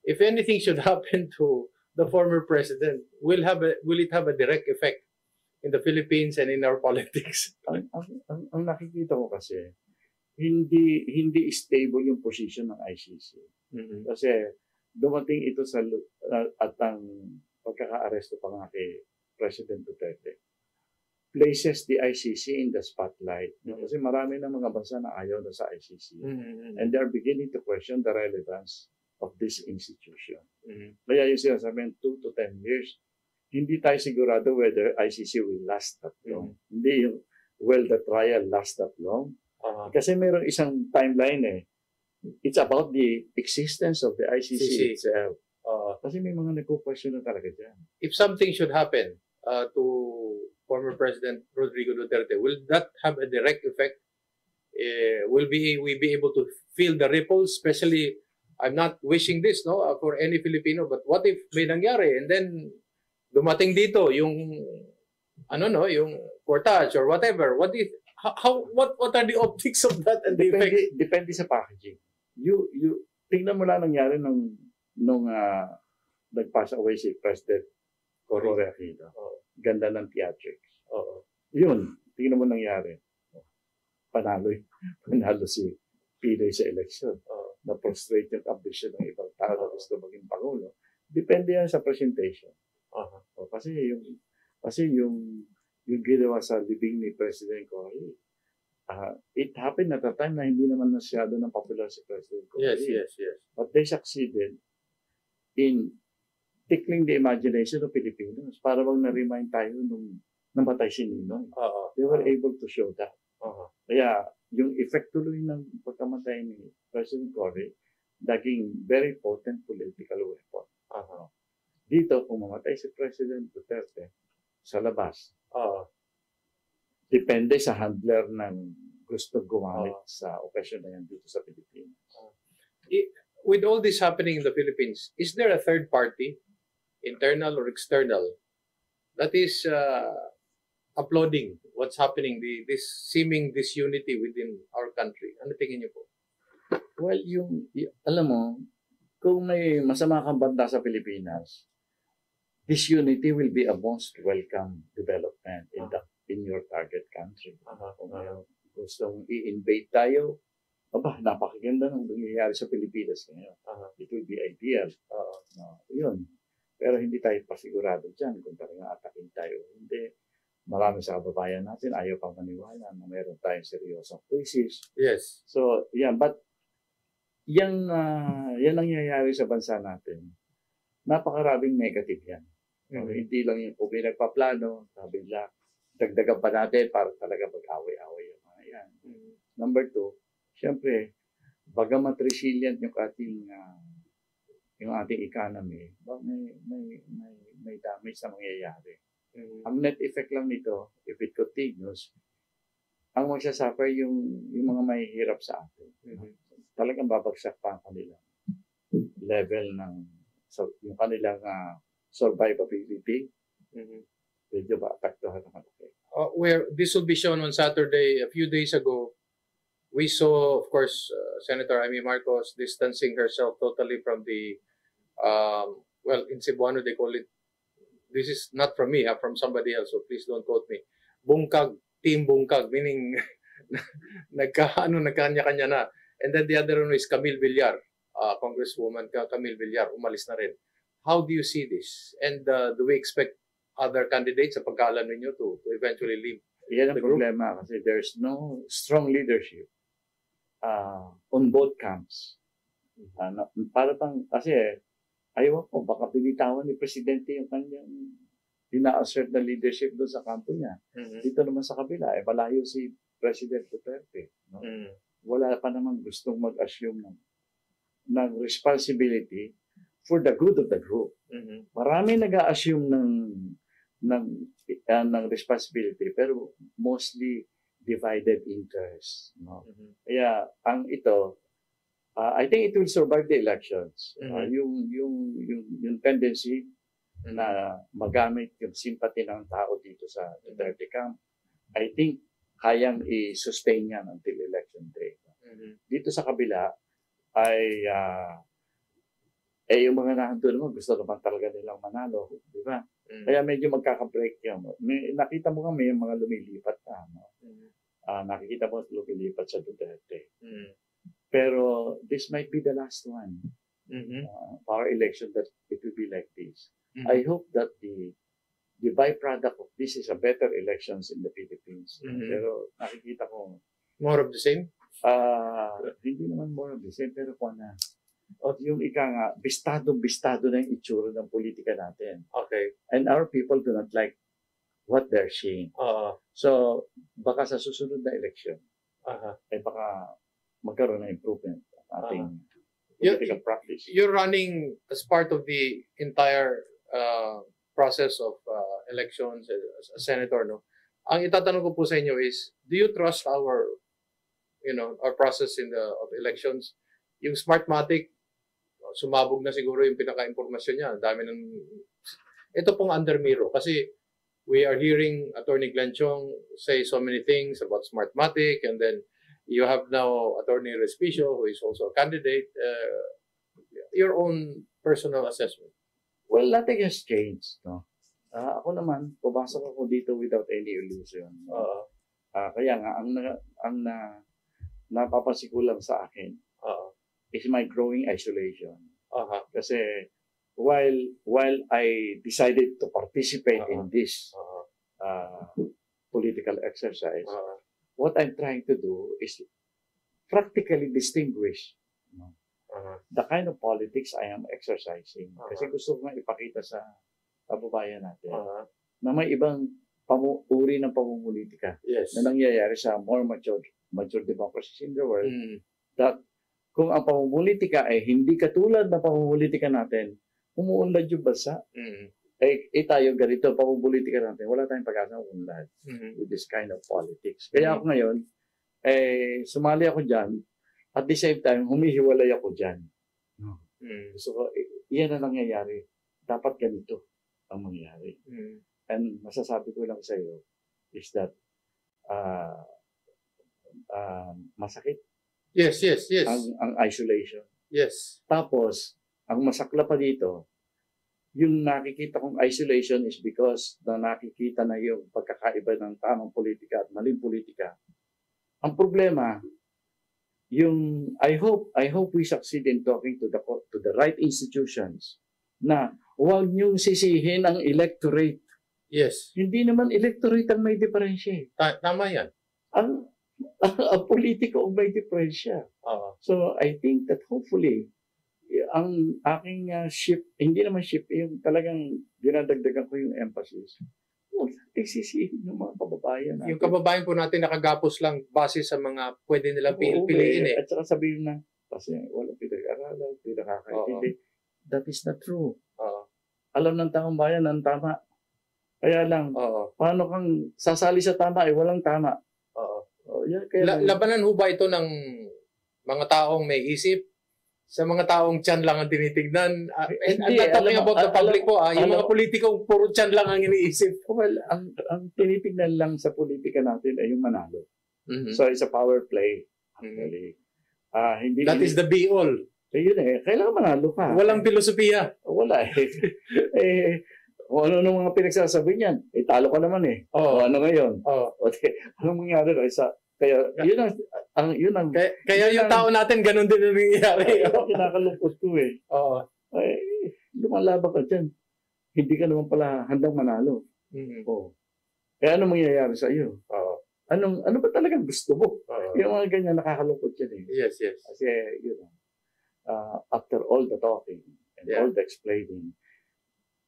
If anything should happen to the former president, will it have a direct effect in the Philippines and in our politics? Ang nakikita ko kasi, hindi stable yung position ng ICC. Kasi dumating ito at ang pagkaka-aresto pa nga kay President Duterte. places the ICC in the spotlight. Kasi marami ng mga bansa na ayaw na sa ICC. And they're beginning to question the relevance of this institution. Kaya yung sinasabi, 2 to 10 years, hindi tayo sigurado whether ICC will last that long. Hindi yung, will the trial last that long? Kasi mayroong isang timeline eh. It's about the existence of the ICC itself. Kasi may mga nagpo-question na talaga dyan. If something should happen to former President Rodrigo Duterte, will that have a direct effect? Will we be able to feel the ripples? Especially, I'm not wishing this for any Filipino, but what if may nangyari and then dumating dito yung yung portage or whatever? What are the optics of that and the effects? Depende sa packaging. Tingnan mo lang nangyari nung nag-pass away si President Cory Aquino. Ganda ng theatrics. Yun, tingnan mo nangyari. Panalo si Pinoy sa election. Na-frustrate yung ambition ng ibang tao na gusto maging Pangulo. Depende yan sa presentation. Kasi yung ginawa sa libing ni President Cory, it happened at a time na hindi naman masyado ng popular si President Cory. Yes. But they succeeded in tickling the imagination of Filipinos para bang na-remind tayo nung namatay si Ninoy. They were able to show that. Kaya yung effect tuloy ng pagkamatay ni President Cory naging very potent political weapon. Dito, kung mamatay si President Duterte sa labas, depende sa handler ng gusto gumamit sa okasyon na yan dito sa Pilipinas. With all this happening in the Philippines, is there a third party, internal or external, that is applauding what's happening, this seeming disunity within our country? Ano tingin niyo po? Well, alam mo, kung may masama kang banda sa Pilipinas, disunity will be a most welcome development in your target country. Kung gustong i-invade tayo, napakaganda ng nangyayari sa Pilipinas ngayon. It will be ideal. Yun. Pero hindi tayo pasigurado dyan kung talagang atakin tayo. Hindi. Marami sa kababayan natin ayaw pang maniwala na meron tayong seryosong crisis. Yes. So, but yan nangyayari sa bansa natin. Napakaraming negative yan. Hindi lang yung kung may nagpaplano, bigla, dagdagan pa natin para talaga mag-away-away yung mga yan. Number 2, siyempre, bagamat resilient yung ating economy, may damage na mangyayari. Ang net effect lang nito, if it continues, ang magsasuffer yung mga mahihirap sa atin. Talagang babagsak pa ang kanilang level ng yung kanilang survivability. Medyo ba apektuhan naman ako. Where this will be shown on Saturday, a few days ago, we saw, of course, Senator Amy Marcos distancing herself totally from the, in Cebuano they call it, this is not from me, from somebody else, so please don't quote me. Bungkag, Team Bungkag, meaning nagkanya-kanya na. And then the other one is Camille Villar, Congresswoman Camille Villar, umalis na rin. How do you see this? And do we expect other candidates sa pagkaalam ninyo to eventually leave? Yan ang problema kasi there's no strong leadership on both camps. Para bang, kasi ayaw ko, baka pinitawan ni Presidente yung kanyang ina-assert na leadership doon sa kampo niya. Dito naman sa kabila, malayo si President Duterte. No? Wala pa naman gustong mag-assume ng responsibility for the good of the group. Marami nag-a-assume ng responsibility pero mostly divided interest. No? Kaya ang ito, I think it will survive the elections. Yung tendency na magamit yung sympathy ng tao dito sa Duterte camp, I think kayang i-sustain yan until election day. Dito sa kabila ay yung mga nandun naman gusto naman talaga nilang manalo, di ba? Kaya medyo magkaka-break yan. Nakita mo nga may mga lumilipat na. No? Nakikita mo lumilipat sa Duterte. Pero this might be the last one. Our election that it will be like this. I hope that the byproduct of this is a better elections in the Philippines. Mhm. Pero nakikita ko, More of the same? hindi naman more of the same, pero kung na, o yung ika nga, bistado na yung itsura ng politika natin. Okay. And our people do not like what they're seeing. So, baka sa susunod na election, ay baka magkaroon ng improvement ang ating political practice. You're running as part of the entire process of elections as a senator, no? Ang itatanong ko po sa inyo is, do you trust our process of elections? Yung Smartmatic, sumabog na siguro yung pinaka-impormasyon niya. Dami ng... Ito pong under mirror. Kasi we are hearing Attorney Glenn Chong say so many things about Smartmatic, and then you have now Attorney Respicio, who is also a candidate. Your own personal assessment. Well, nothing has changed. No? Ako naman, pumasok ako dito without any illusion. Kaya nga, ang napapansin ko lang sa akin is my growing isolation. Kasi while I decided to participate in this political exercise, what I'm trying to do is practically distinguish the kind of politics I am exercising. Kasi gusto ko nga ipakita sa kababayan natin na may ibang uri ng pamumulitika na nangyayari sa more mature democracies in the world. That kung ang pamumulitika ay hindi katulad ng pamumulitika natin, umuunlad yung bansa. Tayo ganito, pamumulitika natin, wala tayong pag-asa umunlad with this kind of politics. Kaya ako ngayon, sumali ako dyan. At the same time, humihiwalay ako dyan. So, iyan na nangyayari. Dapat ganito ang mangyayari. And masasabi ko lang sa iyo is that masakit. Yes. Ang isolation. Yes. Tapos, ang masakla pa dito, yung nakikita kong isolation is because na nakikita na yung pagkakaiba ng tamang politika at maling politika. Ang problema, yung I hope we succeed in talking to the right institutions na huwag niyong sisihin ang electorate. Yes. Hindi naman electorate ang may diferensya. Tama yan. Ang politiko ang may diferensya. So I think that hopefully ang aking shift, hindi naman shift, yung talagang dinadagdagan ko yung emphasis. Huwag natin sisihin yung mga kababayan natin. Yung kababayan po natin nakagapos lang base sa mga pwede nilang piliin eh. At saka sabihin na, kasi walang pinag-aralan, pinakakaintindi. That is not true. Alam ng taong bayan ang tama. Kaya lang, paano kang sasali sa tama ay walang tama. Labanan ho ba ito ng mga taong may isip? Sa mga taong tiyan lang ang tinitignan? I'm not talking about the public po. Yung mga politikong puro tiyan lang ang iniisip. Well, ang tinitignan lang sa politika natin ay yung manalo. So it's a power play. Actually. That is the be-all. Yun kailangan manalo ka. Walang filosofiya. Wala ano nung mga pinagsasabi niyan? Talo ka naman O ano ngayon? Anong mangyari na isa? Kaya yun ang kaya yung tao natin ganun din ang nangyayari. Kinakalungkot ko lumalaban ka dyan. Hindi ka naman pala handang manalo. Kaya ano mangyayari sa iyo? Ano ba talagang gusto mo? Yung mga ganyan nakakalungkot yan Yes. Kasi after all the talking and all the explaining,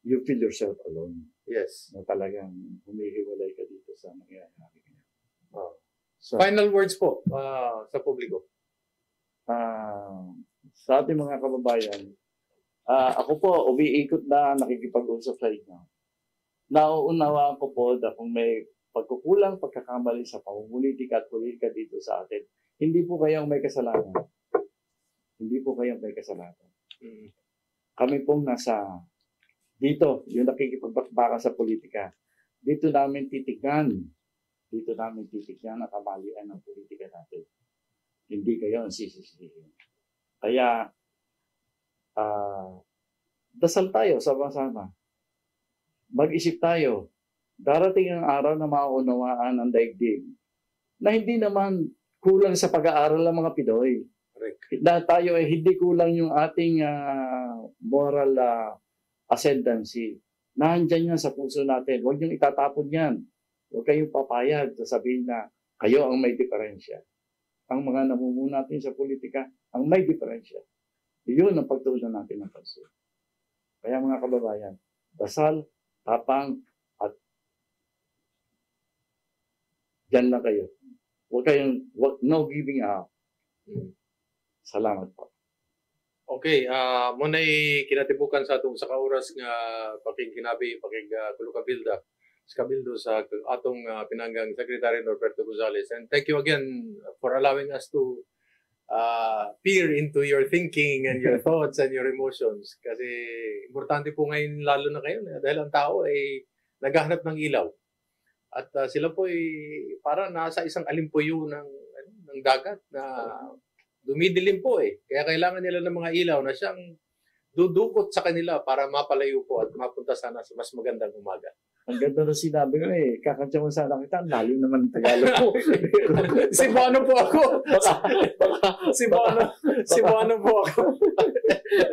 you feel yourself alone. Yes. Na talagang humihiwalay ka dito sa nangyayari. So, final words po sa publiko. Sa ating mga kababayan, ako po, umiikot na nakikipag-usap sa inyo. Nauunawaan ko po na kung may pagkukulang, pagkakamali sa pamumulitika at politika dito sa atin, hindi po kayong may kasalanan. Hindi po kayong may kasalanan. Kami pong nasa dito, yung nakikipagbakbakan sa politika, dito namin titignan ang kamalian ng politika natin. Hindi kayo ang sisisihin. Kaya, dasal tayo sama-sama. Mag-isip tayo. Darating ang araw na maunawaan ang daigdig na hindi naman kulang sa pag-aaral ng mga Pinoy. Na tayo ay hindi kulang yung ating moral ascendancy. Nandiyan yan sa puso natin. Huwag niyong itatapon yan. Huwag kayong papayag sa sabihin na kayo ang may diferensya. Ang mga namumuno natin sa politika, ang may diferensya. Iyon ang pagtuunan natin ng pansin. Kaya mga kababayan, dasal, tapang, at dyan lang kayo. No giving up. Salamat po. Okay, muna'y kinatibukan sa atong sa kauras nga pakingkinabi, pakingkulukabilda sa kabildo sa atong pinanggang Secretary Norberto Gonzales. And thank you again for allowing us to peer into your thinking and your thoughts and your emotions. Kasi importante po ngayon lalo na kayo dahil ang tao ay naghahanap ng ilaw. At sila po ay parang nasa isang alimpuyo ng dagat na dumidilim po eh. Kaya kailangan nila ng mga ilaw na siyang dudukot sa kanila para mapalayo po at mapunta sana sa mas magandang umaga. Ang ganda na sinabi ko eh. Kakantya mo sana kita. Lalim naman ang Tagalog po. Si Bono po ako. Si Bono po ako.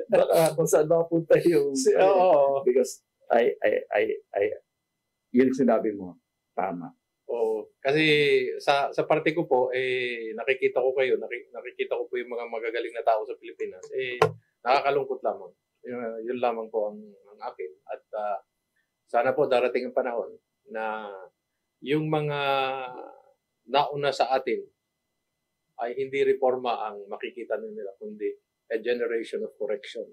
Baka kung saan mapunta yung... Because yun sinabi mo. Tama. Oo. Kasi sa parte ko po, nakikita ko kayo, nakikita ko po yung mga magagaling na tao sa Pilipinas. Nakakalungkot lamang. Yun lamang po ang akin. At sana po darating ang panahon na yung mga nauna sa atin ay hindi reforma ang makikita nila, kundi a generation of correction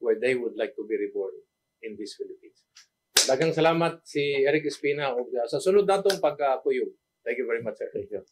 where they would like to be reborn in these Philippines. Daghang salamat si Eric Espina sa sunod natong pagkakuyog. Thank you very much, sir. Thank you.